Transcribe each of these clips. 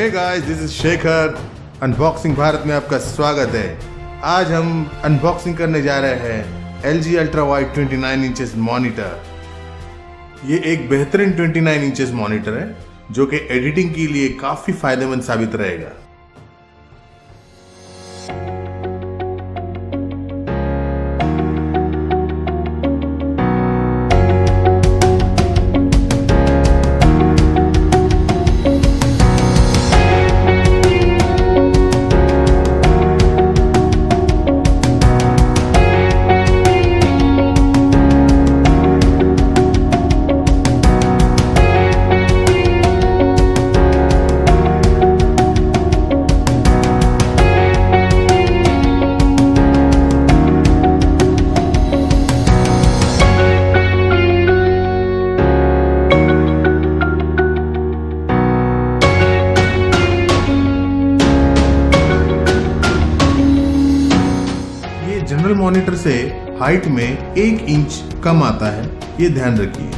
Hey guys, this is Shekhar. Unboxing Bharat में आपका स्वागत है। आज हम अनबॉक्सिंग करने जा रहे हैं LG अल्ट्रावाइड 29 इंचेस मॉनिटर। ये एक बेहतरीन 29 इंचेस मॉनिटर है जो कि एडिटिंग के लिए काफी फायदेमंद साबित रहेगा। जनरल मॉनिटर से हाइट में 1 इंच कम आता है, ये ध्यान रखिए।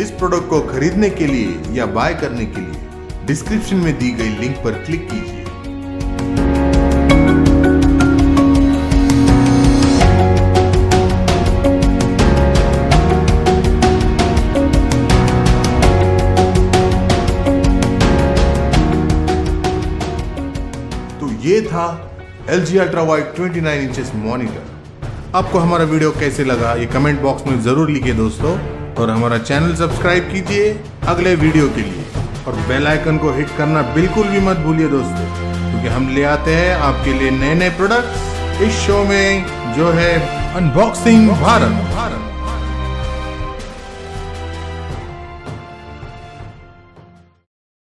इस प्रोडक्ट को खरीदने के लिए या बाय करने के लिए डिस्क्रिप्शन में दी गई लिंक पर क्लिक कीजिए। तो ये था LG अल्ट्रावाइड 29 इंचेस मॉनिटर। आपको हमारा वीडियो कैसे लगा ये कमेंट बॉक्स में जरूर लिखिए दोस्तों, और हमारा चैनल सब्सक्राइब कीजिए अगले वीडियो के लिए, और बेल आइकन को हिट करना बिल्कुल भी मत भूलिए दोस्तों, क्योंकि हम ले आते हैं आपके लिए नए नए प्रोडक्ट्स इस शो में जो है अनबॉक्सिंग भारत।